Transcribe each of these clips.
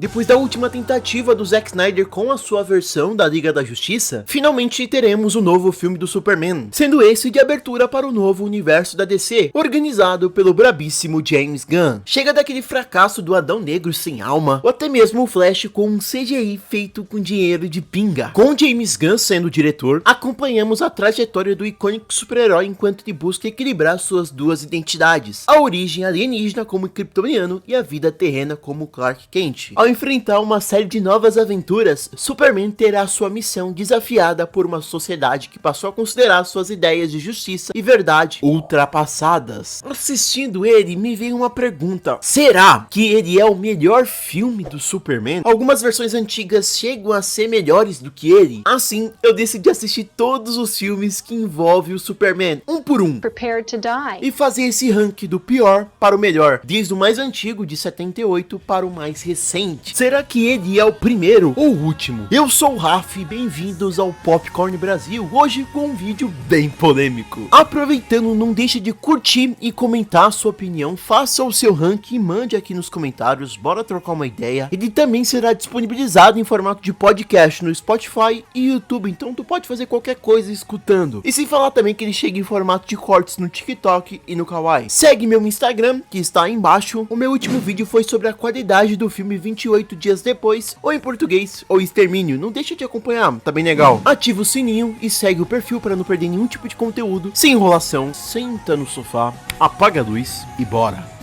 Depois da última tentativa do Zack Snyder com a sua versão da Liga da Justiça, finalmente teremos o novo filme do Superman, sendo esse de abertura para o novo universo da DC, organizado pelo brabíssimo James Gunn. Chega daquele fracasso do Adão Negro sem alma, ou até mesmo o Flash com um CGI feito com dinheiro de pinga. Com James Gunn sendo o diretor, acompanhamos a trajetória do icônico super-herói enquanto ele busca equilibrar suas duas identidades, a origem alienígena como kryptoniano e a vida terrena como Clark Kent. Ao enfrentar uma série de novas aventuras, Superman terá sua missão desafiada por uma sociedade que passou a considerar suas ideias de justiça e verdade ultrapassadas. Assistindo ele, me veio uma pergunta: será que ele é o melhor filme do Superman? Algumas versões antigas chegam a ser melhores do que ele. Assim, eu decidi assistir todos os filmes que envolvem o Superman, um por um, e fazer esse ranking do pior para o melhor, desde o mais antigo de 78 para o mais recente. Será que ele é o primeiro ou o último? Eu sou o Raf e bem-vindos ao Popcorn Brasil, hoje com um vídeo bem polêmico. Aproveitando, não deixe de curtir e comentar a sua opinião, faça o seu ranking e mande aqui nos comentários, bora trocar uma ideia. Ele também será disponibilizado em formato de podcast no Spotify e YouTube, então tu pode fazer qualquer coisa escutando. E sem falar também que ele chega em formato de cortes no TikTok e no Kawaii. Segue meu Instagram, que está aí embaixo. O meu último vídeo foi sobre a qualidade do filme 28 dias depois, ou em português, ou Extermínio. Não deixa de acompanhar, tá bem legal. Ativa o sininho e segue o perfil para não perder nenhum tipo de conteúdo. Sem enrolação, senta no sofá, apaga a luz e bora.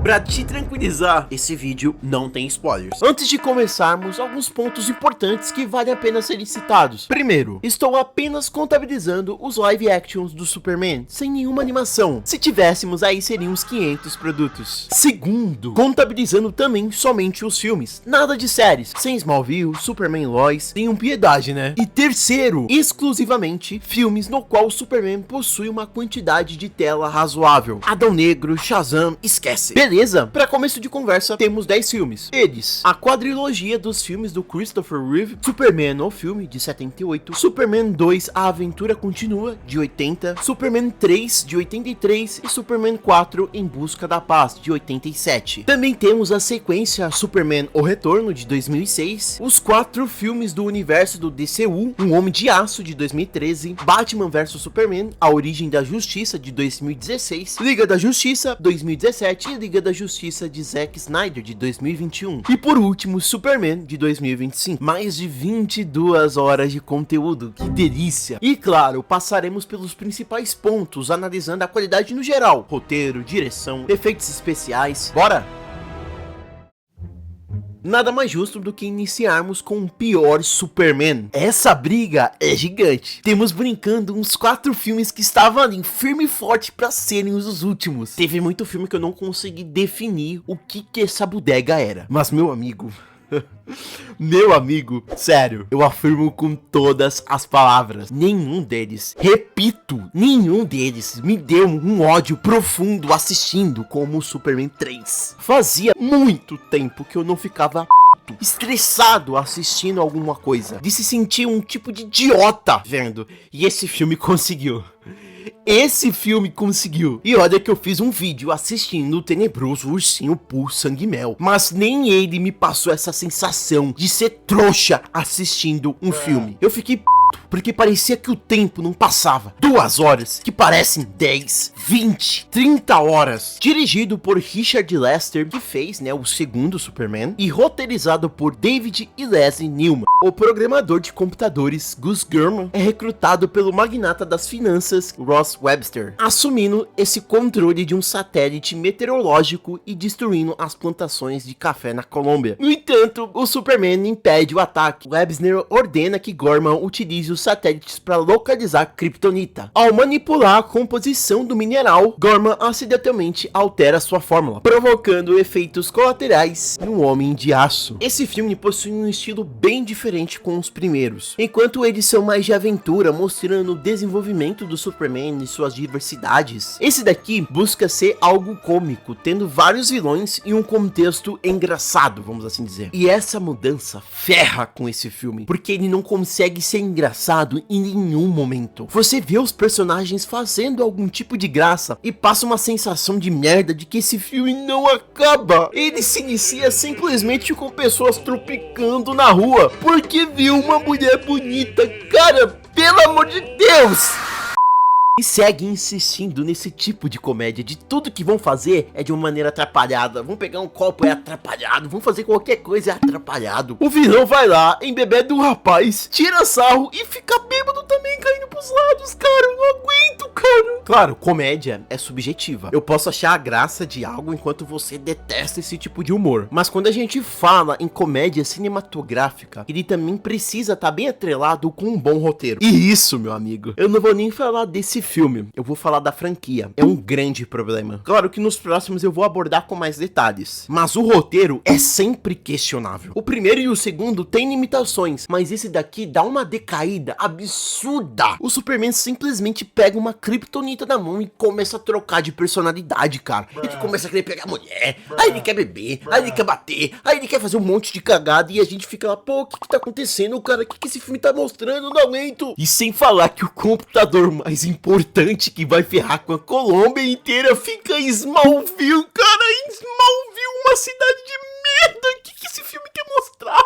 Pra te tranquilizar, esse vídeo não tem spoilers. Antes de começarmos, alguns pontos importantes que vale a pena serem citados. Primeiro, estou apenas contabilizando os live actions do Superman, sem nenhuma animação. Se tivéssemos, aí seriam uns 500 produtos. Segundo, contabilizando também somente os filmes, nada de séries, sem Smallville, Superman Lois, tenham piedade, né? E terceiro, exclusivamente filmes no qual o Superman possui uma quantidade de tela razoável. Adão Negro, Shazam, esquece. Beleza? Para começo de conversa, temos 10 filmes. Eles: a quadrilogia dos filmes do Christopher Reeve, Superman, o filme, de 78, Superman 2, A Aventura Continua, de 80, Superman 3, de 83 e Superman 4, Em Busca da Paz, de 87. Também temos a sequência Superman, O Retorno, de 2006, os 4 filmes do universo do DCU, Um Homem de Aço, de 2013, Batman vs Superman, A Origem da Justiça, de 2016, Liga da Justiça, 2017 e Liga da Justiça de Zack Snyder, de 2021. E por último, Superman, de 2025. Mais de 22 horas de conteúdo, que delícia! E claro, passaremos pelos principais pontos, analisando a qualidade no geral: roteiro, direção, efeitos especiais. Bora! Nada mais justo do que iniciarmos com o pior Superman. Essa briga é gigante. Temos brincando uns 4 filmes que estavam ali firme e forte pra serem os últimos. Teve muito filme que eu não consegui definir o que essa bodega era. Mas meu amigo... meu amigo, sério, eu afirmo com todas as palavras, nenhum deles, repito, nenhum deles me deu um ódio profundo assistindo como o Superman 3. Fazia muito tempo que eu não ficava estressado assistindo alguma coisa, de se sentir um tipo de idiota vendo, e esse filme conseguiu. Esse filme conseguiu. E olha que eu fiz um vídeo assistindo o tenebroso Ursinho Pooh Sangue Mel, mas nem ele me passou essa sensação de ser trouxa assistindo um filme. Eu fiquei porque parecia que o tempo não passava. 2 horas, que parecem 10, 20, 30 horas. Dirigido por Richard Lester, que fez, o segundo Superman, e roteirizado por David e Leslie Newman. O programador de computadores, Gus Gurman, é recrutado pelo magnata das finanças, Ross Webster, assumindo esse controle de um satélite meteorológico e destruindo as plantações de café na Colômbia. No entanto, o Superman impede o ataque. Webster ordena que Gurman utilize os satélites para localizar Kryptonita. Ao manipular a composição do mineral, Gurman acidentalmente altera sua fórmula, provocando efeitos colaterais no Homem de Aço. Esse filme possui um estilo bem diferente com os primeiros, enquanto eles são mais de aventura, mostrando o desenvolvimento do Superman e suas diversidades. Esse daqui busca ser algo cômico, tendo vários vilões e um contexto engraçado, vamos assim dizer. E essa mudança ferra com esse filme, porque ele não consegue ser engraçado engraçado em nenhum momento. Você vê os personagens fazendo algum tipo de graça e passa uma sensação de merda de que esse filme não acaba. Ele se inicia simplesmente com pessoas tropicando na rua porque viu uma mulher bonita. Cara, pelo amor de Deus! E segue insistindo nesse tipo de comédia, de tudo que vão fazer é de uma maneira atrapalhada. Vão pegar um copo, é atrapalhado. Vão fazer qualquer coisa, é atrapalhado. O vilão vai lá, embebeda um rapaz, tira sarro e fica bêbado também, caindo pros lados, cara. Eu não aguento, cara. Claro, comédia é subjetiva. Eu posso achar a graça de algo enquanto você detesta esse tipo de humor. Mas quando a gente fala em comédia cinematográfica, ele também precisa estar bem atrelado com um bom roteiro. E isso, meu amigo, eu não vou nem falar desse filme, eu vou falar da franquia. É um grande problema. Claro que nos próximos eu vou abordar com mais detalhes, mas o roteiro é sempre questionável. O primeiro e o segundo tem limitações, mas esse daqui dá uma decaída absurda. O Superman simplesmente pega uma kryptonita na mão e começa a trocar de personalidade, cara. Ele começa a querer pegar a mulher, aí ele quer beber, aí ele quer bater, aí ele quer fazer um monte de cagada e a gente fica lá, pô, o que tá acontecendo, cara? O que esse filme tá mostrando? Não aguento. E sem falar que o computador mais importante que vai ferrar com a Colômbia inteira fica em Smallville, cara. Em Smallville, uma cidade de merda. O que esse filme quer mostrar?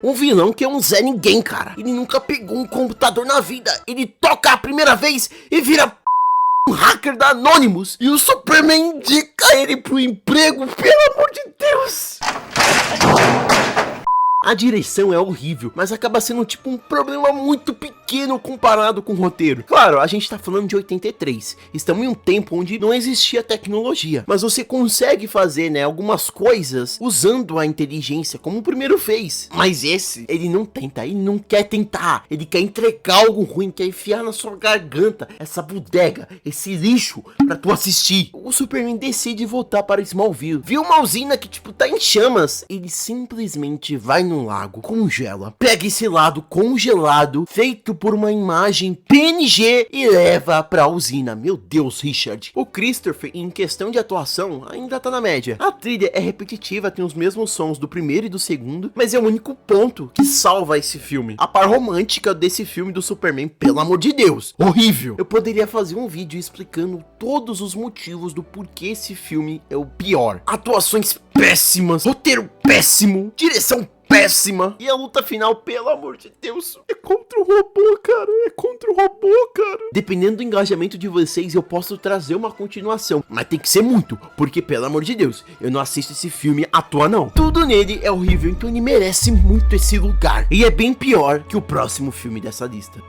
Um vilão que é um Zé Ninguém, cara. Ele nunca pegou um computador na vida. Ele toca a primeira vez e vira um hacker da Anonymous. E o Superman indica ele pro emprego, pelo amor de Deus. A direção é horrível, mas acaba sendo tipo um problema muito pequeno comparado com o roteiro. Claro, a gente tá falando de 83, estamos em um tempo onde não existia tecnologia, mas você consegue fazer, né, algumas coisas usando a inteligência, como o primeiro fez. Mas esse, ele não tenta, ele não quer tentar, ele quer entregar algo ruim, quer enfiar na sua garganta essa bodega, esse lixo pra tu assistir. O Superman decide voltar para Smallville, viu uma usina que tipo tá em chamas, ele simplesmente vai no lago, congela, pega esse lado congelado, feito por uma imagem PNG e leva pra usina. Meu Deus, Richard. O Christopher, em questão de atuação, ainda tá na média. A trilha é repetitiva, tem os mesmos sons do primeiro e do segundo, mas é o único ponto que salva esse filme. A par romântica desse filme do Superman, pelo amor de Deus, horrível. Eu poderia fazer um vídeo explicando todos os motivos do porquê esse filme é o pior. Atuações péssimas, roteiro péssimo, direção péssima. E a luta final, pelo amor de Deus, é contra o robô, cara. É contra o robô, cara. Dependendo do engajamento de vocês, eu posso trazer uma continuação. Mas tem que ser muito, porque, pelo amor de Deus, eu não assisto esse filme à toa, não. Tudo nele é horrível, então ele merece muito esse lugar. E é bem pior que o próximo filme dessa lista.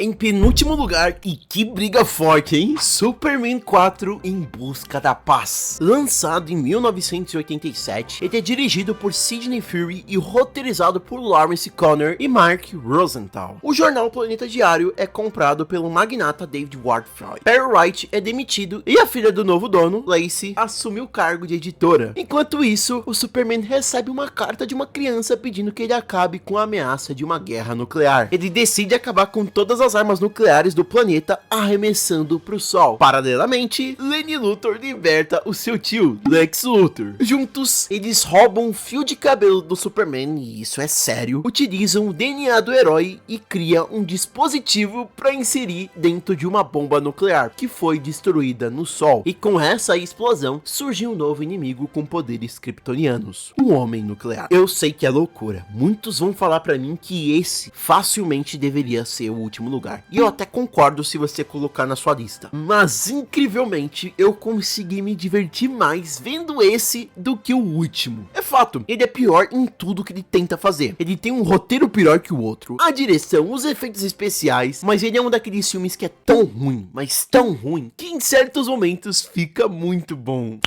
Em penúltimo lugar, e que briga forte, hein? Superman 4 Em Busca da Paz. Lançado em 1987, ele é dirigido por Sidney Furie e roteirizado por Lawrence Connor e Mark Rosenthal. O jornal Planeta Diário é comprado pelo magnata David Ward Freud. Perry Wright é demitido e a filha do novo dono, Lacey, assume o cargo de editora. Enquanto isso, o Superman recebe uma carta de uma criança pedindo que ele acabe com a ameaça de uma guerra nuclear. Ele decide acabar com todas as armas nucleares do planeta, arremessando pro sol. Paralelamente, Lenny Luthor liberta o seu tio, Lex Luthor. Juntos, eles roubam um fio de cabelo do Superman, e isso é sério, utilizam o DNA do herói e criam um dispositivo para inserir dentro de uma bomba nuclear, que foi destruída no sol. E com essa explosão, surge um novo inimigo com poderes kryptonianos, o Homem Nuclear. Eu sei que é loucura, muitos vão falar pra mim que esse facilmente deveria ser o último lugar. E eu até concordo se você colocar na sua lista. Mas, incrivelmente, eu consegui me divertir mais vendo esse do que o último. É fato, ele é pior em tudo que ele tenta fazer. Ele tem um roteiro pior que o outro, a direção, os efeitos especiais, mas ele é um daqueles filmes que é tão ruim, mas tão ruim, que em certos momentos fica muito bom.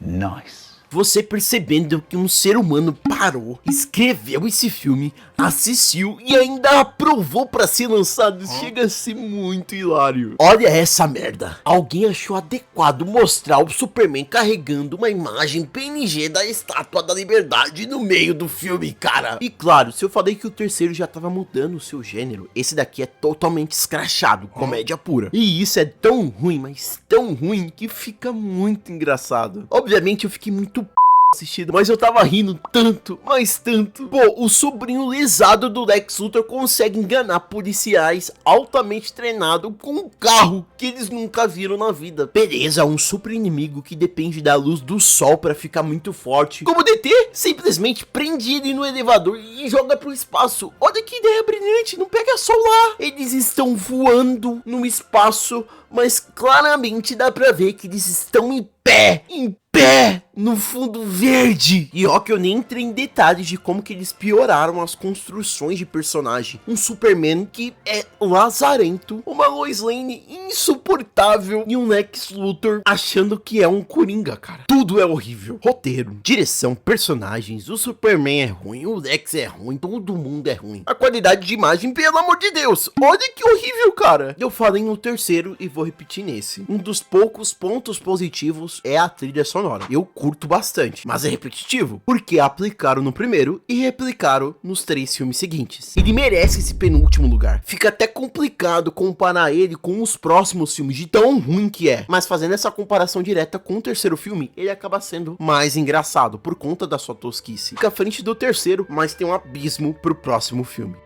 Nice. Você percebendo que um ser humano parou, escreveu esse filme, assistiu e ainda aprovou pra ser lançado, chega a ser muito hilário. Olha essa merda. Alguém achou adequado mostrar o Superman carregando uma imagem PNG da Estátua da Liberdade no meio do filme, cara. E claro, se eu falei que o terceiro já tava mudando o seu gênero, esse daqui é totalmente escrachado, comédia pura. E isso é tão ruim, mas tão ruim, que fica muito engraçado. Obviamente eu fiquei muito assistido, mas eu tava rindo tanto, mas tanto. Pô, o sobrinho lesado do Lex Luthor consegue enganar policiais altamente treinados com um carro que eles nunca viram na vida. Beleza, um super inimigo que depende da luz do sol pra ficar muito forte. Como o DT simplesmente prende ele no elevador e joga pro espaço. Olha que ideia brilhante, não pega sol lá. Eles estão voando no espaço, mas claramente dá pra ver que eles estão em pé no fundo verde. E ó que eu nem entrei em detalhes de como que eles pioraram as construções de personagem. Um Superman que é lazarento, uma Lois Lane insuportável e um Lex Luthor achando que é um Coringa, cara. Tudo é horrível. Roteiro, direção, personagens, o Superman é ruim, o Lex é ruim, todo mundo é ruim. A qualidade de imagem, pelo amor de Deus, olha que horrível, cara. Eu falei no terceiro e vou repetir nesse. Um dos poucos pontos positivos é a trilha sonora. Eu curto bastante, mas é repetitivo, porque aplicaram no primeiro e replicaram nos 3 filmes seguintes. Ele merece esse penúltimo lugar. Fica até complicado comparar ele com os próximos filmes, de tão ruim que é. Mas fazendo essa comparação direta com o terceiro filme, ele acaba sendo mais engraçado, por conta da sua tosquice. Fica à frente do terceiro, mas tem um abismo pro próximo filme.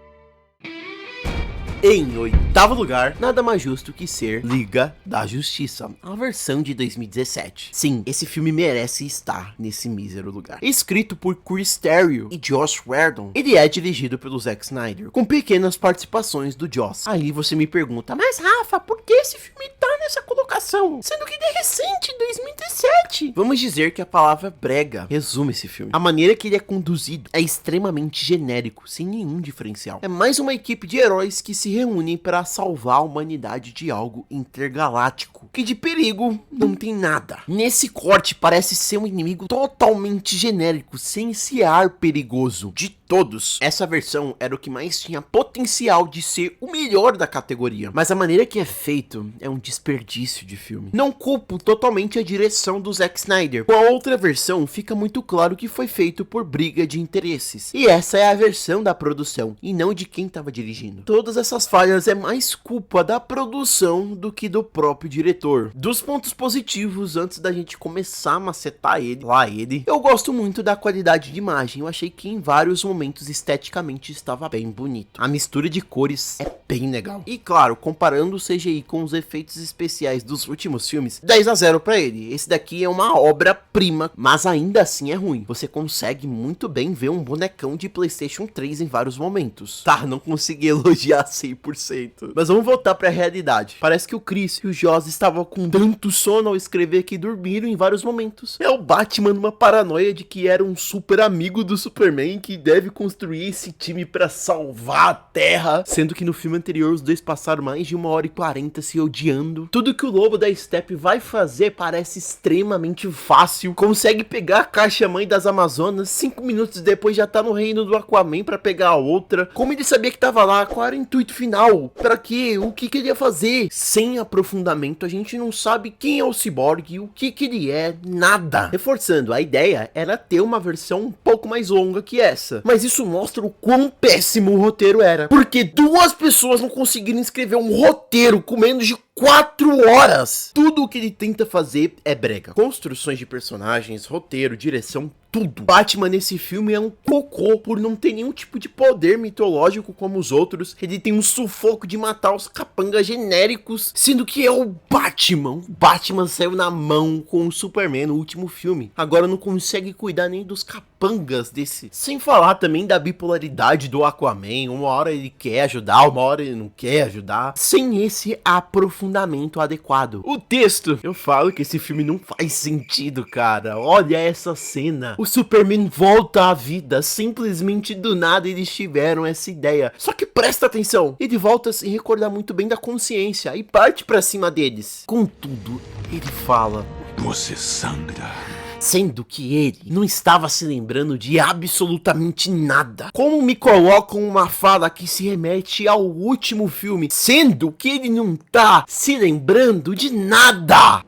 Em oitavo lugar, nada mais justo que ser Liga da Justiça, a versão de 2017. Sim, esse filme merece estar nesse mísero lugar. Escrito por Chris Terrio e Joss Whedon, ele é dirigido pelo Zack Snyder, com pequenas participações do Joss. Aí você me pergunta, mas Rafa, por que esse filme tá nessa colocação? Sendo que ele é recente, 2017. Vamos dizer que a palavra brega resume esse filme. A maneira que ele é conduzido é extremamente genérico, sem nenhum diferencial. É mais uma equipe de heróis que se reúnem para salvar a humanidade de algo intergaláctico, que de perigo não tem nada. Nesse corte parece ser um inimigo totalmente genérico, sem esse ar perigoso. De todos, essa versão era o que mais tinha potencial de ser o melhor da categoria, mas a maneira que é feito é um desperdício de filme. Não culpo totalmente a direção do Zack Snyder. Com a outra versão fica muito claro que foi feito por briga de interesses, e essa é a versão da produção e não de quem estava dirigindo. Todas essas falhas é mais culpa da produção do que do próprio diretor. Dos pontos positivos, antes da gente começar a macetar ele, eu gosto muito da qualidade de imagem. Eu achei que em vários momentos esteticamente estava bem bonito. A mistura de cores é bem legal. E claro, comparando o CGI com os efeitos especiais dos últimos filmes, 10-0 pra ele. Esse daqui é uma obra-prima, mas ainda assim é ruim. Você consegue muito bem ver um bonecão de PlayStation 3 em vários momentos. Tá, não consegui elogiar 100%. Mas vamos voltar pra realidade. Parece que o Chris e o Joss estavam com tanto sono ao escrever que dormiram em vários momentos. É o Batman numa paranoia de que era um super amigo do Superman que deve construir esse time pra salvar a Terra, sendo que no filme anterior os dois passaram mais de 1h40 se odiando. Tudo que o Lobo da Steppe vai fazer parece extremamente fácil. Consegue pegar a caixa mãe das Amazonas, 5 minutos depois já tá no reino do Aquaman pra pegar a outra. Como ele sabia que tava lá? Qual era o intuito final? Pra quê? O que ele ia fazer? Sem aprofundamento, a gente não sabe quem é o Cyborg, o que ele é, nada. Reforçando, a ideia era ter uma versão um pouco mais longa que essa. Mas isso mostra o quão péssimo o roteiro era. Porque 2 pessoas não conseguiram escrever um roteiro com menos de 4 horas. Tudo o que ele tenta fazer é brega. Construções de personagens, roteiro, direção, tudo. Batman nesse filme é um cocô por não ter nenhum tipo de poder mitológico como os outros. Ele tem um sufoco de matar os capangas genéricos, sendo que é o Batman. O Batman saiu na mão com o Superman no último filme. Agora não consegue cuidar nem dos capangas desse. Sem falar também da bipolaridade do Aquaman. Uma hora ele quer ajudar, uma hora ele não quer ajudar. Sem esse aprofundamento adequado. O texto, eu falo que esse filme não faz sentido, cara. Olha essa cena. O Superman volta à vida, simplesmente do nada eles tiveram essa ideia. Só que presta atenção, ele volta a se recordar muito bem da consciência e parte pra cima deles. Contudo, ele fala: "Você sangra." Sendo que ele não estava se lembrando de absolutamente nada. Como me colocam uma fala que se remete ao último filme, sendo que ele não tá se lembrando de nada.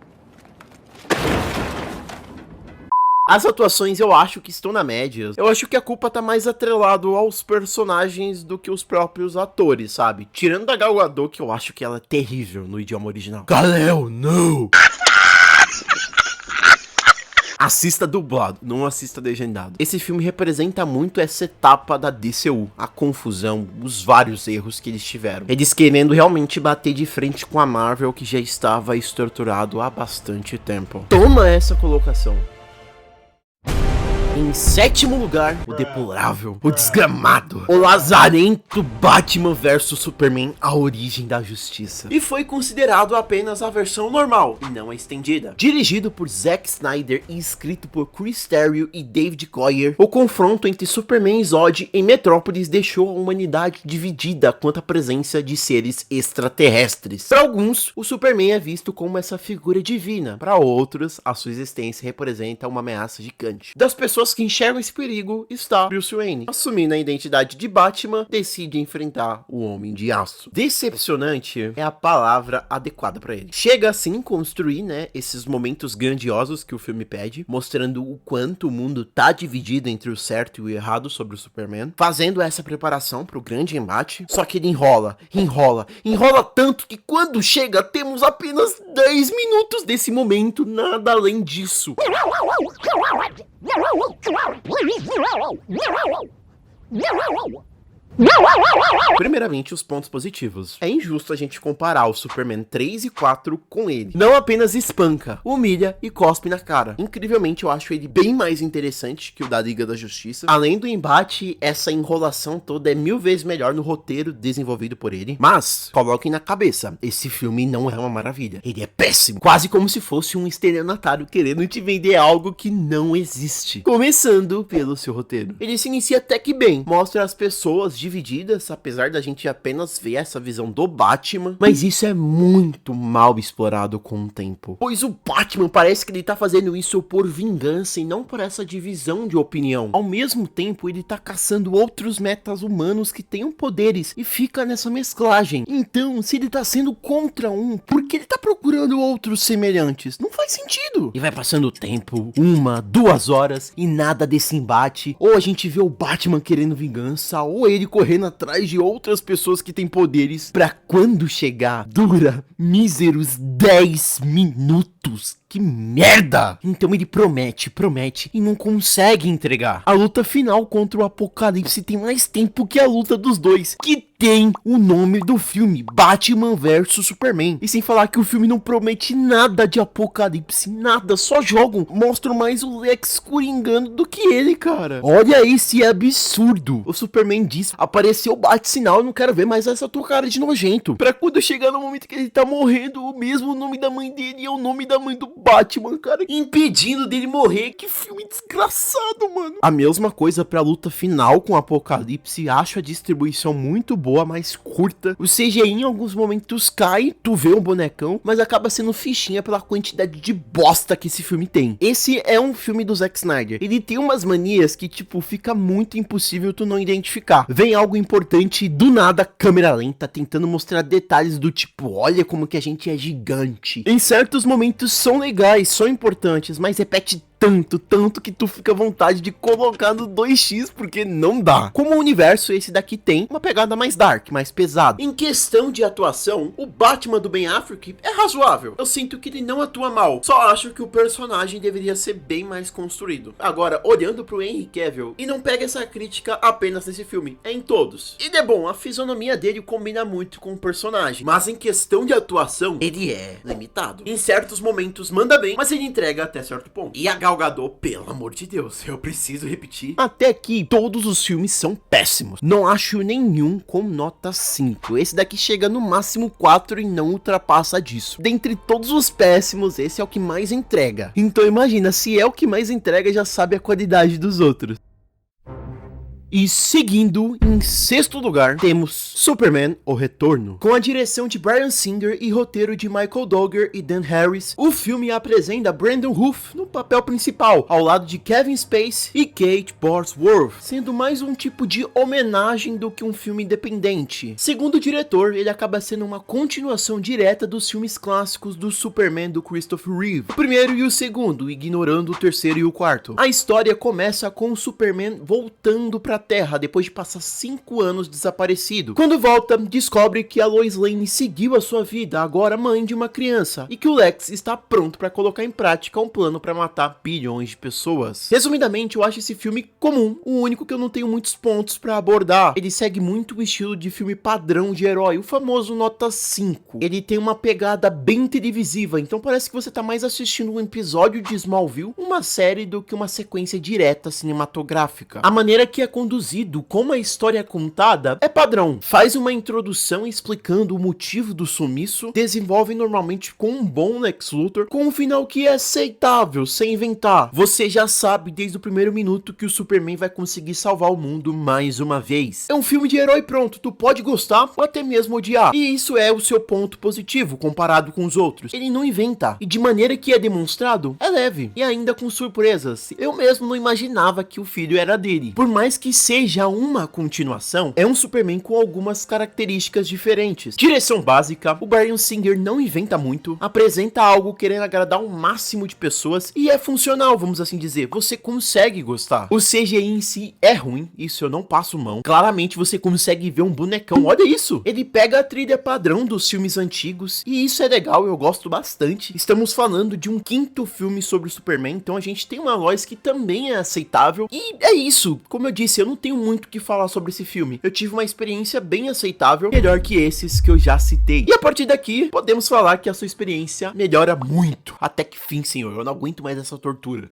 As atuações eu acho que estão na média. Eu acho que a culpa tá mais atrelado aos personagens do que os próprios atores, sabe? Tirando a Gal Gadot, que eu acho que ela é terrível no idioma original. Kal-El, não! Assista dublado, não assista legendado. Esse filme representa muito essa etapa da DCU, a confusão, os vários erros que eles tiveram. Eles querendo realmente bater de frente com a Marvel, que já estava estruturado há bastante tempo. Toma essa colocação. Em sétimo lugar, o deplorável, o desgramado, o lazarento Batman vs Superman, a origem da justiça. E foi considerado apenas a versão normal, e não a estendida. Dirigido por Zack Snyder e escrito por Chris Terrio e David Goyer, o confronto entre Superman e Zod em Metrópolis deixou a humanidade dividida quanto à presença de seres extraterrestres. Para alguns, o Superman é visto como essa figura divina. Para outros, a sua existência representa uma ameaça gigante. Das pessoas que enxergam esse perigo está Bruce Wayne, assumindo a identidade de Batman, decide enfrentar o Homem de Aço. Decepcionante é a palavra adequada para ele. Chega assim construir, né, esses momentos grandiosos que o filme pede, mostrando o quanto o mundo tá dividido entre o certo e o errado sobre o Superman, fazendo essa preparação para o grande embate. Só que ele enrola tanto que quando chega temos apenas 10 minutos desse momento, nada além disso. Primeiramente, os pontos positivos. É injusto a gente comparar o Superman 3 e 4 com ele. Não apenas espanca, humilha e cospe na cara. Incrivelmente, eu acho ele bem mais interessante que o da Liga da Justiça. Além do embate, essa enrolação toda é 1000 vezes melhor no roteiro desenvolvido por ele. Mas, coloquem na cabeça, esse filme não é uma maravilha. Ele é péssimo. Quase como se fosse um estelionatário querendo te vender algo que não existe. Começando pelo seu roteiro. Ele se inicia até que bem. Mostra as pessoas divididas, apesar da gente apenas ver essa visão do Batman, mas isso é muito mal explorado com o tempo, pois o Batman parece que ele tá fazendo isso por vingança e não por essa divisão de opinião. Ao mesmo tempo, ele tá caçando outros metas humanos que tenham poderes e fica nessa mesclagem. Então, se ele tá sendo contra um, por que ele tá procurando outros semelhantes? Não faz sentido. E vai passando o tempo, 1, 2 horas e nada desse embate. Ou a gente vê o Batman querendo vingança, ou ele correndo atrás de outras pessoas que têm poderes, pra quando chegar, dura míseros 10 minutos. Que merda! Então ele promete e não consegue entregar. A luta final contra o Apocalipse tem mais tempo que a luta dos dois, que tem o nome do filme, Batman vs Superman. E sem falar que o filme não promete nada de Apocalipse, nada, só jogam, mostram mais o Lex coringando do que ele, cara. Olha esse absurdo. O Superman diz, apareceu o bate-sinal, eu não quero ver mais essa tua cara de nojento. Pra quando chegar no momento que ele tá morrendo, o mesmo nome da mãe dele é o nome da mãe do Batman, cara, impedindo dele morrer. Que filme desgraçado, mano. A mesma coisa pra luta final com o Apocalipse. Acho a distribuição muito boa, mais curta. O CGI em alguns momentos cai, tu vê um bonecão, mas acaba sendo fichinha pela quantidade de bosta que esse filme tem. Esse é um filme do Zack Snyder. Ele tem umas manias que, tipo, fica muito impossível tu não identificar. Vem algo importante, do nada, câmera lenta, tentando mostrar detalhes do tipo, olha como que a gente é gigante. Em certos momentos são legais, são importantes, mas repete tanto que tu fica à vontade de colocar no 2x, porque não dá. Como o universo, esse daqui tem uma pegada mais dark, mais pesada. Em questão de atuação, o Batman do Ben Affleck é razoável. Eu sinto que ele não atua mal, só acho que o personagem deveria ser bem mais construído. Agora, olhando pro Henry Cavill, e não pega essa crítica apenas nesse filme, é em todos. E é bom, a fisionomia dele combina muito com o personagem, mas em questão de atuação, ele é limitado. Em certos momentos manda bem, mas ele entrega até certo ponto. E a Gal Gadot, pelo amor de Deus, eu preciso repetir. Até aqui, todos os filmes são péssimos. Não acho nenhum com nota 5. Esse daqui chega no máximo 4 e não ultrapassa disso. Dentre todos os péssimos, esse é o que mais entrega. Então imagina, se é o que mais entrega, já sabe a qualidade dos outros. E seguindo, em sexto lugar, temos Superman, O Retorno. Com a direção de Bryan Singer e roteiro de Michael Duggar e Dan Harris, o filme apresenta Brandon Routh no papel principal, ao lado de Kevin Spacey e Kate Bosworth, sendo mais um tipo de homenagem do que um filme independente. Segundo o diretor, ele acaba sendo uma continuação direta dos filmes clássicos do Superman do Christopher Reeve, o primeiro e o segundo, ignorando o terceiro e o quarto. A história começa com o Superman voltando pra Terra depois de passar 5 anos desaparecido. Quando volta, descobre que a Lois Lane seguiu a sua vida, agora mãe de uma criança, e que o Lex está pronto para colocar em prática um plano para matar bilhões de pessoas. Resumidamente, eu acho esse filme comum, o único que eu não tenho muitos pontos para abordar. Ele segue muito o estilo de filme padrão de herói, o famoso nota 5. Ele tem uma pegada bem televisiva, então parece que você tá mais assistindo um episódio de Smallville, uma série, do que uma sequência direta cinematográfica. A maneira que é conduzido, como a história é contada, é padrão. Faz uma introdução explicando o motivo do sumiço, desenvolve normalmente com um bom Lex Luthor, com um final que é aceitável, sem inventar. Você já sabe desde o primeiro minuto que o Superman vai conseguir salvar o mundo mais uma vez. É um filme de herói pronto, tu pode gostar ou até mesmo odiar, e isso é o seu ponto positivo comparado com os outros. Ele não inventa, e de maneira que é demonstrado, é leve, e ainda com surpresas. Eu mesmo não imaginava que o filho era dele. Por mais que seja uma continuação, é um Superman com algumas características diferentes. Direção básica, o Bryan Singer não inventa muito, apresenta algo querendo agradar o máximo de pessoas, e é funcional, vamos assim dizer. Você consegue gostar. O CGI em si é ruim, isso eu não passo mão. Claramente você consegue ver um bonecão, olha isso! Ele pega a trilha padrão dos filmes antigos, e isso é legal, eu gosto bastante. Estamos falando de um 5º filme sobre o Superman, então a gente tem uma Lois que também é aceitável, e é isso. Como eu disse, eu não tenho muito o que falar sobre esse filme. Eu tive uma experiência bem aceitável, melhor que esses que eu já citei. E a partir daqui, podemos falar que a sua experiência melhora muito. Até que fim, senhor, eu não aguento mais essa tortura.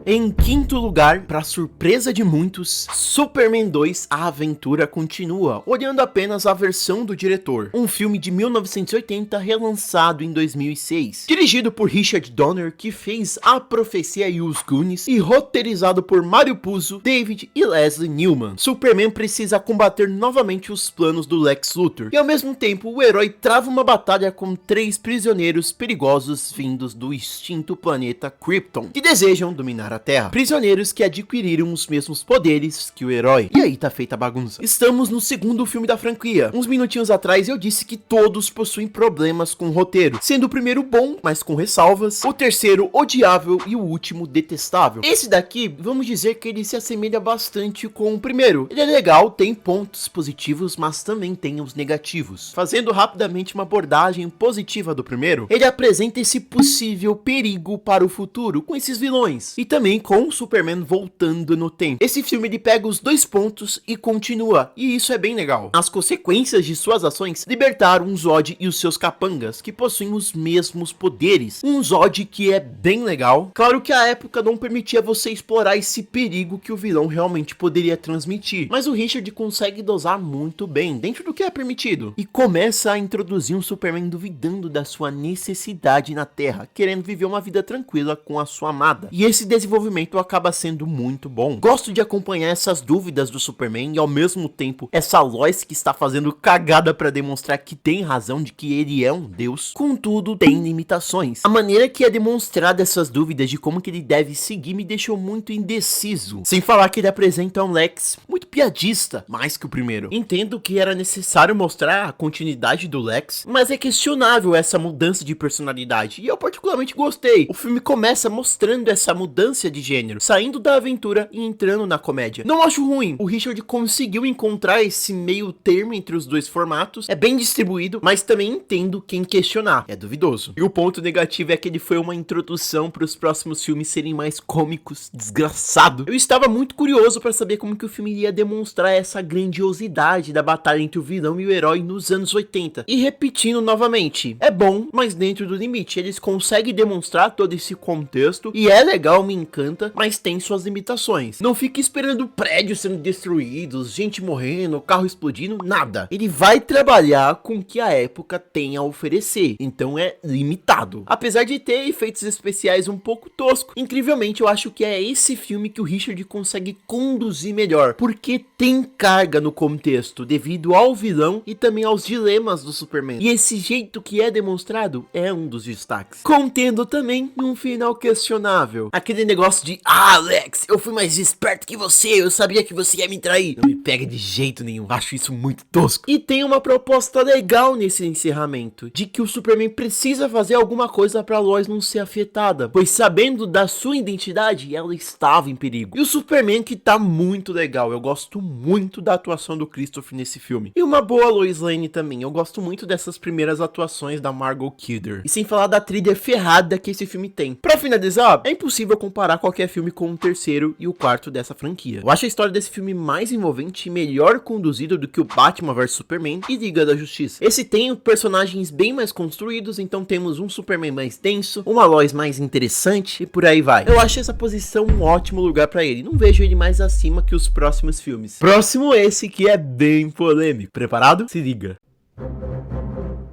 Em 5º lugar, para surpresa de muitos, Superman 2 A Aventura Continua, olhando apenas a versão do diretor. Um filme de 1980 relançado em 2006. Dirigido por Richard Donner, que fez A Profecia e os Goonies, e roteirizado por Mario Puzo, David e Leslie Newman. Superman precisa combater novamente os planos do Lex Luthor, e ao mesmo tempo o herói trava uma batalha com 3 prisioneiros perigosos vindos do extinto planeta Krypton, que desejam dominar a Terra. Prisioneiros que adquiriram os mesmos poderes que o herói. E aí tá feita a bagunça. Estamos no 2º filme da franquia. Uns minutinhos atrás eu disse que todos possuem problemas com o roteiro, sendo o primeiro bom, mas com ressalvas, o terceiro odiável e o último detestável. Esse daqui, vamos dizer que ele se assemelha bastante com o primeiro. Ele é legal, tem pontos positivos, mas também tem os negativos. Fazendo rapidamente uma abordagem positiva do primeiro, ele apresenta esse possível perigo para o futuro com esses vilões, e também com o Superman voltando no tempo. Esse filme ele pega os 2 pontos e continua, e isso é bem legal. As consequências de suas ações libertaram um Zod e os seus capangas, que possuem os mesmos poderes. Um Zod que é bem legal. Claro que a época não permitia você explorar esse perigo que o vilão realmente poderia transmitir, mas o Richard consegue dosar muito bem, dentro do que é permitido. E começa a introduzir um Superman duvidando da sua necessidade na Terra, querendo viver uma vida tranquila com a sua amada. E esse desenvolvimento acaba sendo muito bom. Gosto de acompanhar essas dúvidas do Superman e ao mesmo tempo essa Lois que está fazendo cagada para demonstrar que tem razão de que ele é um deus, contudo tem limitações. A maneira que é demonstrada essas dúvidas de como que ele deve seguir me deixou muito indeciso. Sem falar que ele apresenta um Lex muito piadista, mais que o primeiro. Entendo que era necessário mostrar a continuidade do Lex, mas é questionável essa mudança de personalidade, e eu particularmente gostei. O filme começa mostrando essa mudança de gênero, saindo da aventura e entrando na comédia. Não acho ruim, o Richard conseguiu encontrar esse meio termo entre os 2 formatos, é bem distribuído, mas também entendo quem questionar, é duvidoso. E o ponto negativo é que ele foi uma introdução para os próximos filmes serem mais cômicos, desgraçado. Eu estava muito curioso para saber como que o filme iria demonstrar essa grandiosidade da batalha entre o vilão e o herói nos anos 80. E repetindo novamente, é bom, mas dentro do limite. Eles conseguem demonstrar todo esse contexto, e é legal, me encanta, mas tem suas limitações. Não fique esperando prédios sendo destruídos, gente morrendo, carro explodindo, nada. Ele vai trabalhar com o que a época tem a oferecer, então é limitado. Apesar de ter efeitos especiais um pouco toscos, incrivelmente eu acho que é esse filme que o Richard consegue conduzir melhor, porque tem carga no contexto devido ao vilão e também aos dilemas do Superman. E esse jeito que é demonstrado é um dos destaques, contendo também um final questionável. Aquele negócio de Alex, eu fui mais esperto que você, eu sabia que você ia me trair. Não me pega de jeito nenhum, acho isso muito tosco. E tem uma proposta legal nesse encerramento, de que o Superman precisa fazer alguma coisa pra Lois não ser afetada, pois sabendo da sua identidade, ela estava em perigo. E o Superman que tá muito legal, eu gosto muito da atuação do Christopher nesse filme. E uma boa Lois Lane também, eu gosto muito dessas primeiras atuações da Margot Kidder. E sem falar da trilha ferrada que esse filme tem. Pra finalizar, é impossível comparar qualquer filme com o terceiro e o quarto dessa franquia. Eu acho a história desse filme mais envolvente e melhor conduzido do que o Batman vs Superman e Liga da Justiça. Esse tem personagens bem mais construídos, então temos um Superman mais denso, uma Lois mais interessante e por aí vai. Eu acho essa posição um ótimo lugar pra ele, não vejo ele mais acima que os próximos filmes. Próximo esse que é bem polêmico. Preparado? Se liga.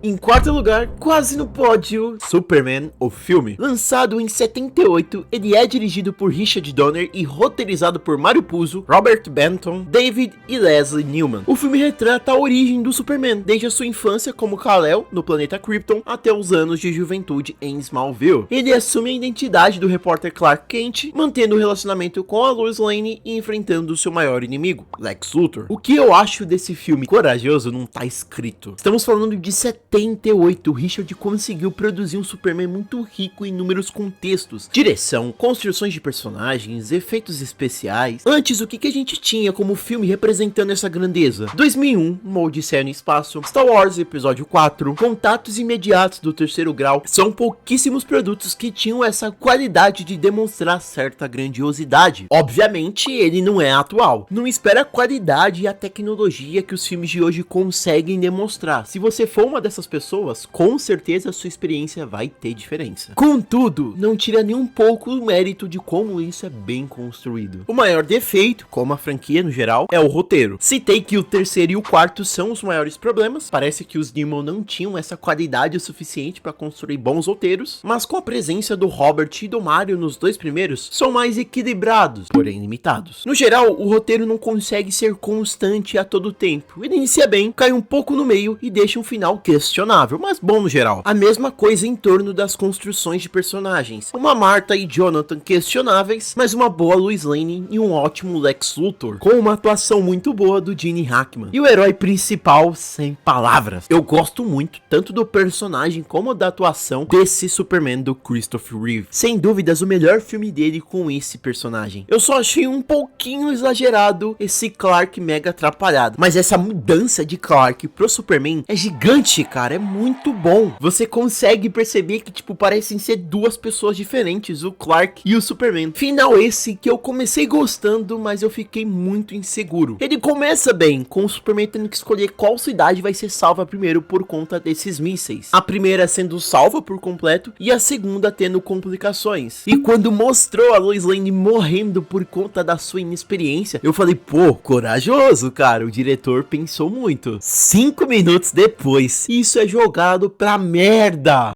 Em quarto lugar, quase no pódio, Superman, o filme. Lançado em 78, ele é dirigido por Richard Donner e roteirizado por Mario Puzo, Robert Benton, David e Leslie Newman. O filme retrata a origem do Superman, desde a sua infância como Kal-El, no planeta Krypton, até os anos de juventude em Smallville. Ele assume a identidade do repórter Clark Kent, mantendo o relacionamento com a Lois Lane e enfrentando seu maior inimigo, Lex Luthor. O que eu acho desse filme corajoso não tá escrito. Estamos falando de 78, o Richard conseguiu produzir um Superman muito rico em inúmeros contextos. Direção, construções de personagens, efeitos especiais. Antes, o que a gente tinha como filme representando essa grandeza? 2001, Uma Odisseia no Espaço, Star Wars Episódio 4, Contatos Imediatos do Terceiro Grau. São pouquíssimos produtos que tinham essa qualidade de demonstrar certa grandiosidade. Obviamente, ele não é atual. Não espera a qualidade e a tecnologia que os filmes de hoje conseguem demonstrar. Se você for uma dessas pessoas, com certeza a sua experiência vai ter diferença. Contudo, não tira nem um pouco o mérito de como isso é bem construído. O maior defeito, como a franquia no geral, é o roteiro. Citei que o terceiro e o quarto são os maiores problemas, parece que os Newman não tinham essa qualidade o suficiente para construir bons roteiros, mas com a presença do Robert e do Mario nos dois primeiros, são mais equilibrados, porém limitados. No geral, o roteiro não consegue ser constante a todo tempo. Ele inicia bem, cai um pouco no meio e deixa um final questionável, mas bom no geral. A mesma coisa em torno das construções de personagens. Uma Martha e Jonathan questionáveis, mas uma boa Lois Lane e um ótimo Lex Luthor, com uma atuação muito boa do Gene Hackman. E o herói principal, sem palavras. Eu gosto muito, tanto do personagem como da atuação desse Superman do Christopher Reeve. Sem dúvidas, o melhor filme dele com esse personagem. Eu só achei um pouquinho exagerado esse Clark mega atrapalhado, mas essa mudança de Clark pro Superman é gigante, cara, é muito bom. Você consegue perceber que, tipo, parecem ser duas pessoas diferentes, o Clark e o Superman. Final esse que eu comecei gostando, mas eu fiquei muito inseguro. Ele começa bem, com o Superman tendo que escolher qual cidade vai ser salva primeiro por conta desses mísseis. A primeira sendo salva por completo e a segunda tendo complicações. E quando mostrou a Lois Lane morrendo por conta da sua inexperiência, eu falei, pô, corajoso, cara, o diretor pensou muito. 5 minutos depois, isso é jogado pra merda.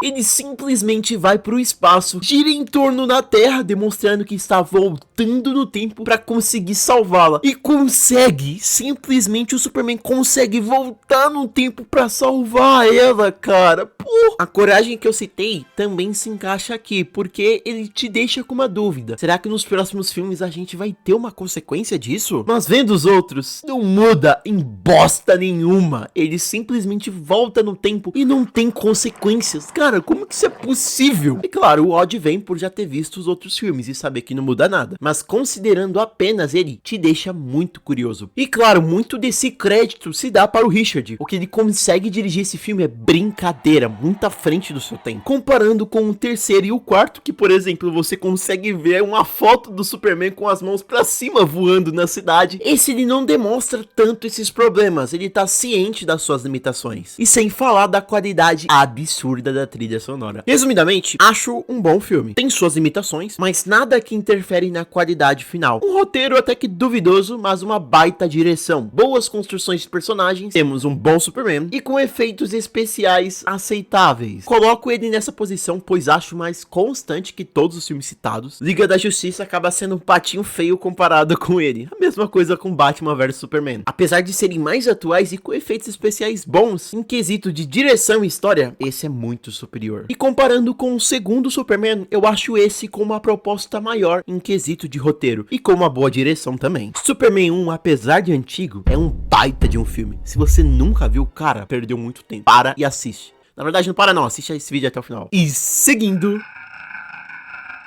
Ele simplesmente vai pro espaço, gira em torno da Terra, demonstrando que está voltando no tempo para conseguir salvá-la. E consegue, simplesmente o Superman consegue voltar no tempo para salvar ela, cara. Pô, a coragem que eu citei também se encaixa aqui, porque ele te deixa com uma dúvida. Será que nos próximos filmes a gente vai ter uma consequência disso? Mas vendo os outros, não muda em bosta nenhuma. Ele simplesmente volta no tempo e não tem consequências. Cara, como que isso é possível? E claro, o ódio vem por já ter visto os outros filmes e saber que não muda nada. Mas considerando apenas ele, te deixa muito curioso. E claro, muito desse crédito se dá para o Richard. O que ele consegue dirigir esse filme é brincadeira, muito à frente do seu tempo. Comparando com o terceiro e o quarto, que por exemplo, você consegue ver uma foto do Superman com as mãos pra cima voando na cidade. Esse ele não demonstra tanto esses problemas, ele tá ciente das suas limitações. E sem falar da qualidade absurda da trilha sonora. Resumidamente, acho um bom filme. Tem suas limitações, mas nada que interfere na qualidade final. Um roteiro até que duvidoso, mas uma baita direção. Boas construções de personagens, temos um bom Superman e com efeitos especiais aceitáveis. Coloco ele nessa posição, pois acho mais constante que todos os filmes citados. Liga da Justiça acaba sendo um patinho feio comparado com ele. A mesma coisa com Batman vs Superman. Apesar de serem mais atuais e com efeitos especiais bons, em quesito de direção e história, esse é muito superior. superior. E comparando com o segundo Superman, eu acho esse com uma proposta maior em quesito de roteiro e com uma boa direção também. Superman 1, apesar de antigo, é um baita de um filme. Se você nunca viu, cara, perdeu muito tempo. Para e assiste. Na verdade, não para não, assiste esse vídeo até o final. E seguindo...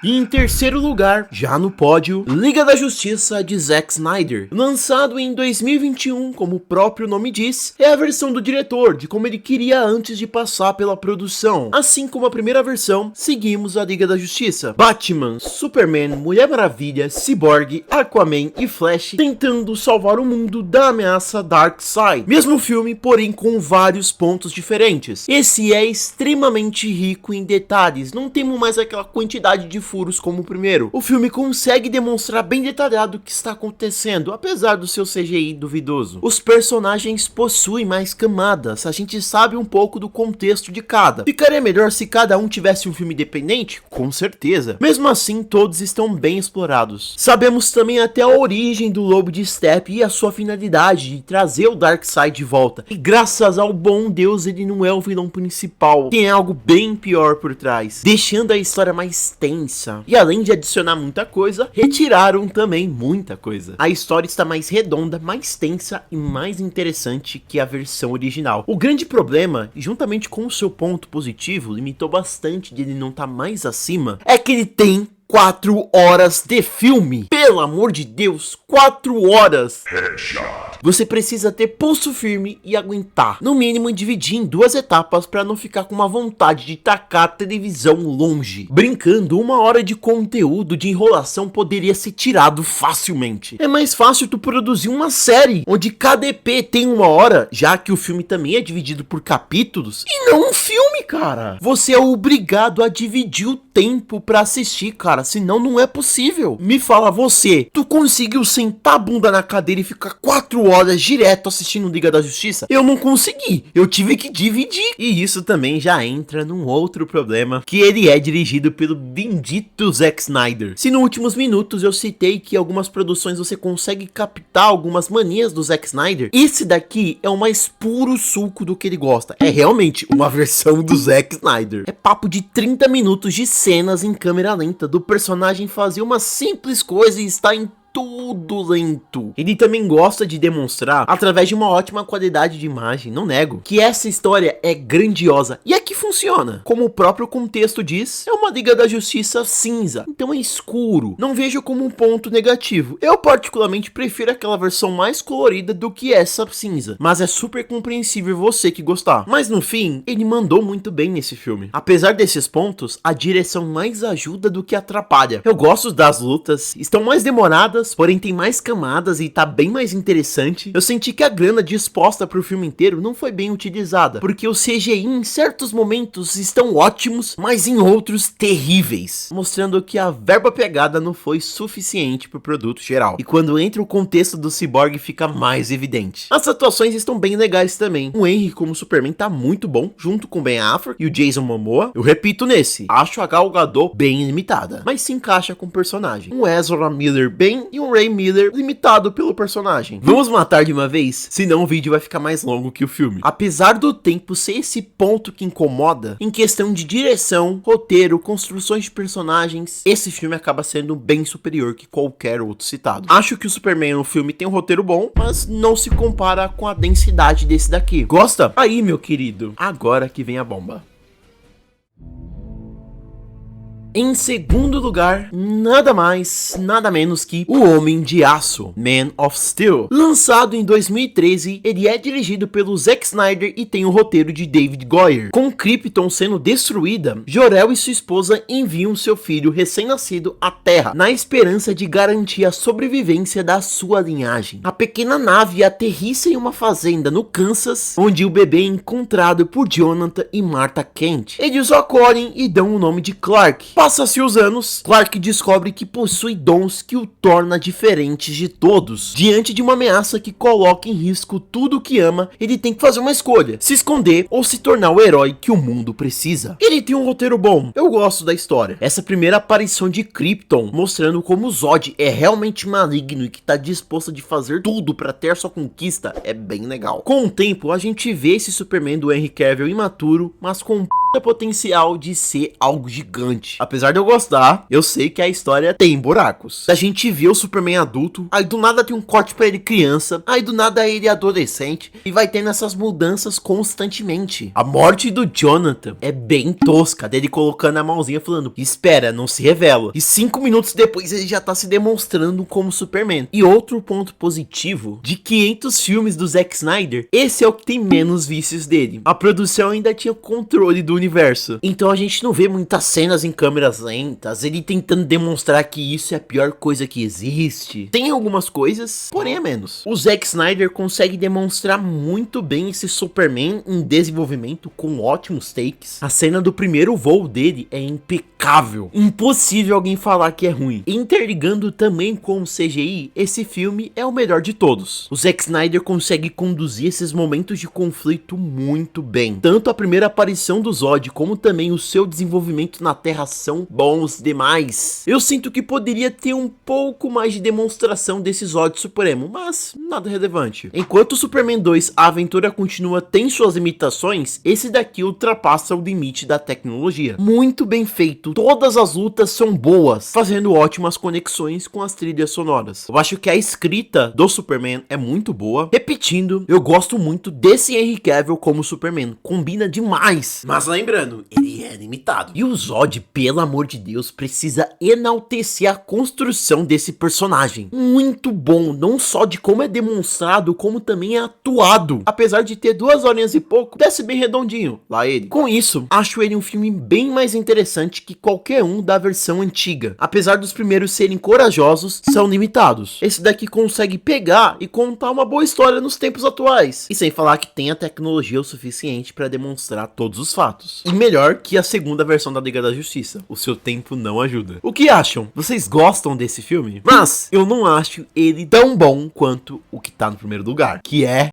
E em terceiro lugar, já no pódio, Liga da Justiça de Zack Snyder. Lançado em 2021, como o próprio nome diz, é a versão do diretor, de como ele queria antes de passar pela produção. Assim como a primeira versão, seguimos a Liga da Justiça. Batman, Superman, Mulher Maravilha, Cyborg, Aquaman e Flash tentando salvar o mundo da ameaça Darkseid. Mesmo filme, porém com vários pontos diferentes. Esse é extremamente rico em detalhes, não temos mais aquela quantidade de furos como o primeiro. O filme consegue demonstrar bem detalhado o que está acontecendo, apesar do seu CGI duvidoso. Os personagens possuem mais camadas, a gente sabe um pouco do contexto de cada. Ficaria melhor se cada um tivesse um filme independente? Com certeza. Mesmo assim, todos estão bem explorados. Sabemos também até a origem do Lobo de Steppe e a sua finalidade de trazer o Darkseid de volta. E graças ao bom Deus, ele não é o vilão principal. Tem algo bem pior por trás, deixando a história mais tensa. E além de adicionar muita coisa, retiraram também muita coisa. A história está mais redonda, mais tensa e mais interessante que a versão original. O grande problema, juntamente com o seu ponto positivo, limitou bastante de ele não estar mais acima, é que ele tem 4 horas de filme. Pelo amor de Deus, 4 horas. Headshot. Você precisa ter pulso firme e aguentar. No mínimo dividir em 2 etapas para não ficar com uma vontade de tacar a televisão longe. Brincando, 1 hora de conteúdo de enrolação poderia ser tirado facilmente. É mais fácil tu produzir uma série onde cada EP tem 1 hora, já que o filme também é dividido por capítulos, e não um filme, cara. Você é obrigado a dividir o tempo para assistir, cara, senão não é possível. Me fala você, tu conseguiu sentar a bunda na cadeira e ficar 4 horas direto assistindo Liga da Justiça? Eu não consegui, eu tive que dividir. E isso também já entra num outro problema, que ele é dirigido pelo bendito Zack Snyder. Se nos últimos minutos eu citei que algumas produções você consegue captar algumas manias do Zack Snyder, esse daqui é o mais puro suco do que ele gosta. É realmente uma versão do Zack Snyder. É papo de 30 minutos de cenas em câmera lenta do personagem fazer uma simples coisa e estar em tudo lento. Ele também gosta de demonstrar, através de uma ótima qualidade de imagem, não nego, que essa história é grandiosa e aqui funciona. Como o próprio contexto diz, é uma Liga da Justiça cinza, então é escuro. Não vejo como um ponto negativo. Eu particularmente prefiro aquela versão mais colorida do que essa cinza, mas é super compreensível você que gostar. Mas no fim, ele mandou muito bem nesse filme. Apesar desses pontos, a direção mais ajuda do que atrapalha. Eu gosto das lutas, estão mais demoradas, porém tem mais camadas e tá bem mais interessante. Eu senti que a grana disposta pro filme inteiro não foi bem utilizada, porque o CGI em certos momentos estão ótimos, mas em outros terríveis, mostrando que a verba pegada não foi suficiente pro produto geral. E quando entra o contexto do Cyborg fica mais evidente. As atuações estão bem legais também. O Henry como Superman tá muito bom, junto com o Ben Affleck e o Jason Momoa. Eu repito nesse, acho a Gal Gadot bem limitada, mas se encaixa com o personagem. Um Ezra Miller bem e um Ray Miller limitado pelo personagem. Vamos matar de uma vez? Senão o vídeo vai ficar mais longo que o filme. Apesar do tempo ser esse ponto que incomoda, em questão de direção, roteiro, construções de personagens, esse filme acaba sendo bem superior que qualquer outro citado. Acho que o Superman no filme tem um roteiro bom, mas não se compara com a densidade desse daqui. Gosta? Aí, meu querido, agora que vem a bomba. Em segundo lugar, nada mais, nada menos que O Homem de Aço, Man of Steel. Lançado em 2013, ele é dirigido pelo Zack Snyder e tem o roteiro de David Goyer. Com Krypton sendo destruída, Jor-El e sua esposa enviam seu filho recém-nascido à Terra, na esperança de garantir a sobrevivência da sua linhagem. A pequena nave aterrissa em uma fazenda no Kansas, onde o bebê é encontrado por Jonathan e Martha Kent. Eles o acolhem e dão o nome de Clark. Passa-se os anos, Clark descobre que possui dons que o torna diferente de todos. Diante de uma ameaça que coloca em risco tudo o que ama, ele tem que fazer uma escolha: se esconder ou se tornar o herói que o mundo precisa. Ele tem um roteiro bom, eu gosto da história. Essa primeira aparição de Krypton, mostrando como o Zod é realmente maligno e que tá disposto de fazer tudo pra ter sua conquista, é bem legal. Com o tempo, a gente vê esse Superman do Henry Cavill imaturo, mas com potencial de ser algo gigante. Apesar de eu gostar, eu sei que a história tem buracos. A gente vê o Superman adulto, aí do nada tem um corte pra ele criança, aí do nada ele adolescente, e vai tendo essas mudanças constantemente. A morte do Jonathan é bem tosca, dele colocando a mãozinha falando: espera, não se revela. E 5 minutos depois ele já tá se demonstrando como Superman. E outro ponto positivo, de 500 filmes do Zack Snyder, esse é o que tem menos vícios dele. A produção ainda tinha controle do universo. Então a gente não vê muitas cenas em câmeras lentas, ele tentando demonstrar que isso é a pior coisa que existe. Tem algumas coisas, porém é menos. O Zack Snyder consegue demonstrar muito bem esse Superman em desenvolvimento com ótimos takes. A cena do primeiro voo dele é impecável. Impossível alguém falar que é ruim. Interligando também com o CGI, esse filme é o melhor de todos. O Zack Snyder consegue conduzir esses momentos de conflito muito bem. Tanto a primeira aparição do Zod como também o seu desenvolvimento na Terra são bons demais. Eu sinto que poderia ter um pouco mais de demonstração desse Zod Supremo, mas nada relevante. Enquanto o Superman 2 A Aventura Continua tem suas limitações, esse daqui ultrapassa o limite da tecnologia. Muito bem feito, todas as lutas são boas, fazendo ótimas conexões com as trilhas sonoras. Eu acho que a escrita do Superman é muito boa. Repetindo, eu gosto muito desse Henry Cavill como Superman, combina demais. Mas lembrando, ele é limitado. E o Zod, pelo amor de Deus, precisa enaltecer a construção desse personagem. Muito bom, não só de como é demonstrado, como também é atuado. Apesar de ter 2 horinhas e pouco, desce bem redondinho, lá ele. Com isso, acho ele um filme bem mais interessante que qualquer um da versão antiga. Apesar dos primeiros serem corajosos, são limitados. Esse daqui consegue pegar e contar uma boa história nos tempos atuais. E sem falar que tem a tecnologia o suficiente para demonstrar todos os fatos. E melhor que a segunda versão da Liga da Justiça. O seu tempo não ajuda. O que acham? Vocês gostam desse filme? Mas eu não acho ele tão bom quanto o que tá no primeiro lugar, que é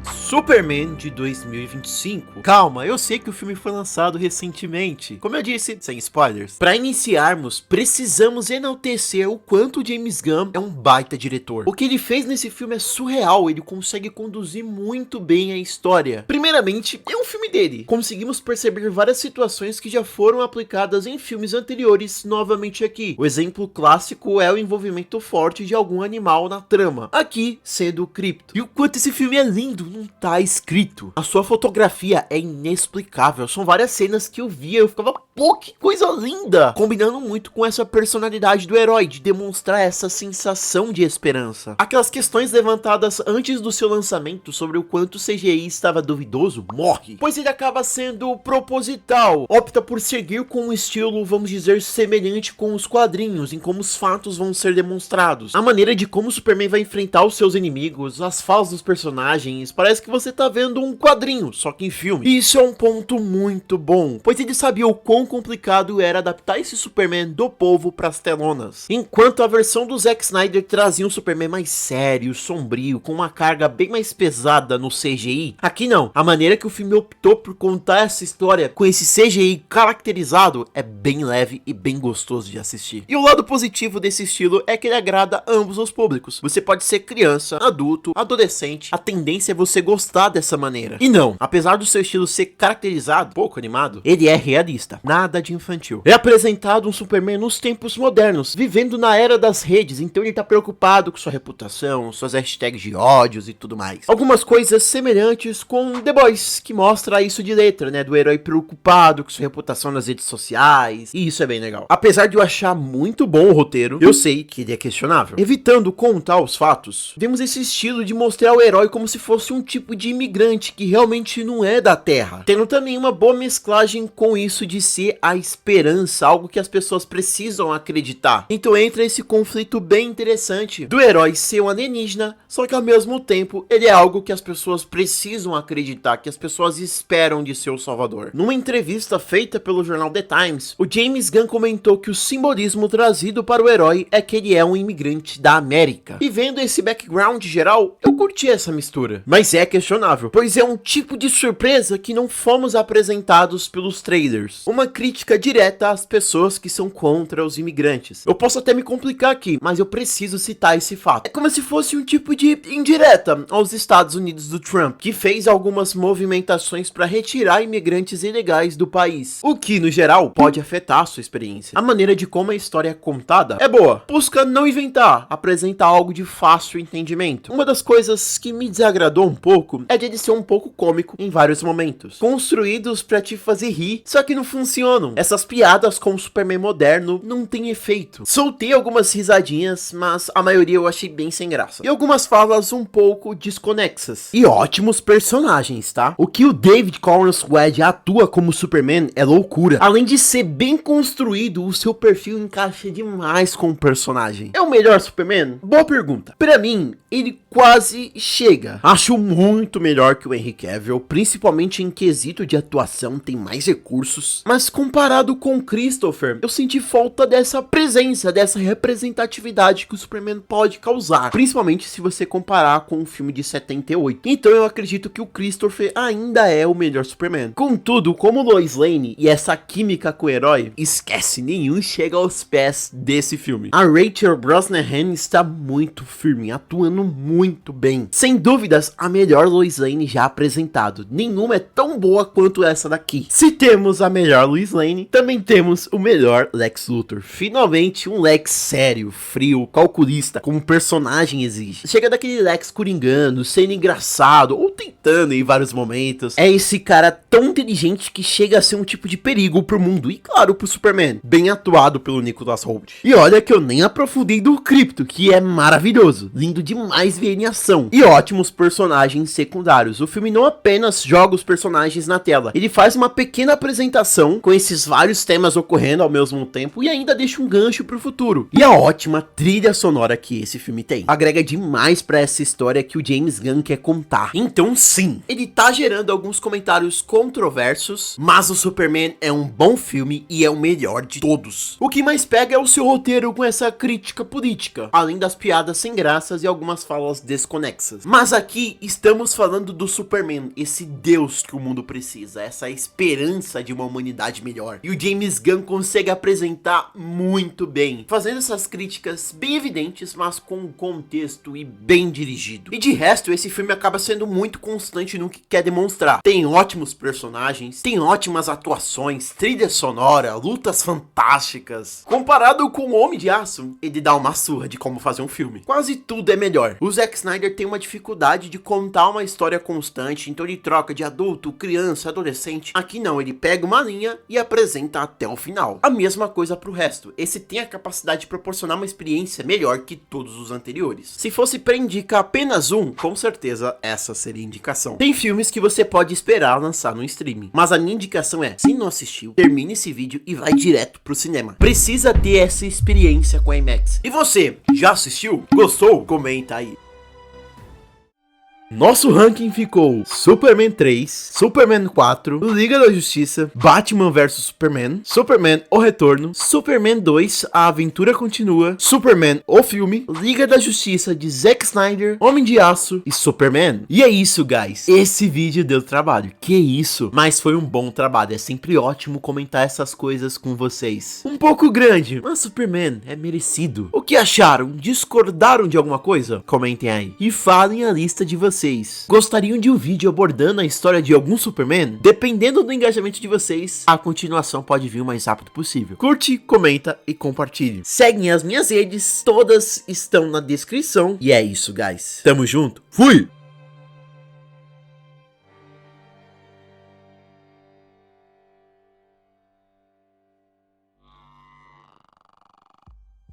Superman de 2025. Calma, eu sei que o filme foi lançado recentemente. Como eu disse, sem spoilers. Para iniciarmos, precisamos enaltecer o quanto o James Gunn é um baita diretor. O que ele fez nesse filme é surreal, ele consegue conduzir muito bem a história. Primeiramente, é um filme dele. Conseguimos perceber várias situações que já foram aplicadas em filmes anteriores novamente aqui. O exemplo clássico é o envolvimento forte de algum animal na trama. Aqui, sendo o Krypton. E o quanto esse filme é lindo, não tá escrito. A sua fotografia é inexplicável. São várias cenas que eu via, eu ficava, pô, que coisa linda! Combinando muito com essa personalidade do herói, de demonstrar essa sensação de esperança. Aquelas questões levantadas antes do seu lançamento sobre o quanto o CGI estava duvidoso, morre. Pois ele acaba sendo proposital. Opta por seguir com um estilo, vamos dizer, semelhante com os quadrinhos, em como os fatos vão ser demonstrados. A maneira de como o Superman vai enfrentar os seus inimigos, as falas dos personagens, parece que você tá vendo um quadrinho, só que em filme. E isso é um ponto muito bom, pois ele sabia o quão complicado era adaptar esse Superman do povo pras telonas. Enquanto a versão do Zack Snyder trazia um Superman mais sério, sombrio, com uma carga bem mais pesada no CGI, aqui não. A maneira que o filme optou por contar essa história com esse CGI caracterizado é bem leve e bem gostoso de assistir. E o lado positivo desse estilo é que ele agrada ambos os públicos. Você pode ser criança, adulto, adolescente, a tendência é você gostar dessa maneira. E não, apesar do seu estilo ser caracterizado, pouco animado, ele é realista, nada de infantil. É apresentado um Superman nos tempos modernos, vivendo na era das redes, então ele tá preocupado com sua reputação, suas hashtags de ódios e tudo mais. Algumas coisas semelhantes com The Boys, que mostra isso de letra, né, do herói preocupado com sua reputação nas redes sociais, e isso é bem legal. Apesar de eu achar muito bom o roteiro, eu sei que ele é questionável. Evitando contar os fatos, vemos esse estilo de mostrar o herói como se fosse um tipo tipo de imigrante que realmente não é da Terra, tendo também uma boa mesclagem com isso de ser a esperança, algo que as pessoas precisam acreditar. Então entra esse conflito bem interessante do herói ser um alienígena, só que ao mesmo tempo ele é algo que as pessoas precisam acreditar, que as pessoas esperam de seu salvador. Numa entrevista feita pelo jornal The Times, o James Gunn comentou que o simbolismo trazido para o herói é que ele é um imigrante da América. E vendo esse background geral, eu curti essa mistura. Mas é questionável, pois é um tipo de surpresa que não fomos apresentados pelos trailers. Uma crítica direta às pessoas que são contra os imigrantes. Eu posso até me complicar aqui, mas eu preciso citar esse fato. É como se fosse um tipo de indireta aos Estados Unidos do Trump, que fez algumas movimentações para retirar imigrantes ilegais do país, o que no geral pode afetar a sua experiência. A maneira de como a história é contada é boa, busca não inventar, apresentar algo de fácil entendimento. Uma das coisas que me desagradou um pouco é de ele ser um pouco cômico em vários momentos, construídos pra te fazer rir, só que não funcionam. Essas piadas com o Superman moderno não tem efeito. Soltei algumas risadinhas, mas a maioria eu achei bem sem graça. E algumas falas um pouco desconexas. E ótimos personagens, tá? O que o David Corenswet atua como Superman é loucura. Além de ser bem construído, o seu perfil encaixa demais com o personagem. É o melhor Superman? Boa pergunta. Pra mim, ele quase chega. Acho muito melhor que o Henry Cavill, principalmente em quesito de atuação, tem mais recursos. Mas comparado com Christopher, eu senti falta dessa presença, dessa representatividade que o Superman pode causar, principalmente se você comparar com um filme de 78. Então eu acredito que o Christopher ainda é o melhor Superman. Contudo, como Lois Lane e essa química com o herói, esquece, nenhum chega aos pés desse filme. A Rachel Brosnahan está muito firme, atuando muito bem. Sem dúvidas, a melhor Lois Lane já apresentado. Nenhuma é tão boa quanto essa daqui. Se temos a melhor Lois Lane, também temos o melhor Lex Luthor. Finalmente um Lex sério, frio, calculista, como o personagem exige. Chega daquele Lex coringando, sendo engraçado, ou tentando em vários momentos. É esse cara tão inteligente que chega a ser um tipo de perigo pro mundo e claro pro Superman. Bem atuado pelo Nicholas Hoult. E olha que eu nem aprofundei do Krypto, que é maravilhoso. Lindo demais ver em ação. E ótimos personagens secundários. O filme não apenas joga os personagens na tela, ele faz uma pequena apresentação com esses vários temas ocorrendo ao mesmo tempo e ainda deixa um gancho pro futuro. E a ótima trilha sonora que esse filme tem agrega demais pra essa história que o James Gunn quer contar. Então sim, ele tá gerando alguns comentários controversos, mas o Superman é um bom filme e é o melhor de todos. O que mais pega é o seu roteiro com essa crítica política, além das piadas sem graças e algumas falas desconexas. Mas aqui estamos falando do Superman, esse deus que o mundo precisa, essa esperança de uma humanidade melhor. E o James Gunn consegue apresentar muito bem, fazendo essas críticas bem evidentes, mas com um contexto e bem dirigido. E de resto, esse filme acaba sendo muito constante no que quer demonstrar. Tem ótimos personagens, tem ótimas atuações, trilha sonora, lutas fantásticas. Comparado com o Homem de Aço, ele dá uma surra de como fazer um filme. Quase tudo é melhor. O Zack Snyder tem uma dificuldade de contar uma história constante, então ele troca de adulto, criança, adolescente. Aqui não, ele pega uma linha e apresenta até o final. A mesma coisa pro resto. Esse tem a capacidade de proporcionar uma experiência melhor que todos os anteriores. Se fosse pra indicar apenas um, com certeza essa seria a indicação. Tem filmes que você pode esperar lançar no streaming, mas a minha indicação é, se não assistiu, termine esse vídeo e vai direto pro cinema. Precisa ter essa experiência com a IMAX. E você, já assistiu? Gostou? Comenta aí. Nosso ranking ficou Superman 3, Superman 4, Liga da Justiça, Batman vs Superman, Superman O Retorno, Superman 2, A Aventura Continua, Superman O Filme, Liga da Justiça de Zack Snyder, Homem de Aço e Superman. E é isso, guys. Esse vídeo deu trabalho. Que isso? Mas foi um bom trabalho. É sempre ótimo comentar essas coisas com vocês. Um pouco grande, mas Superman é merecido. O que acharam? Discordaram de alguma coisa? Comentem aí. E falem a lista de vocês. Gostariam de um vídeo abordando a história de algum Superman? Dependendo do engajamento de vocês, a continuação pode vir o mais rápido possível. Curte, comenta e compartilhe. Seguem as minhas redes, todas estão na descrição. E é isso, guys. Tamo junto. Fui!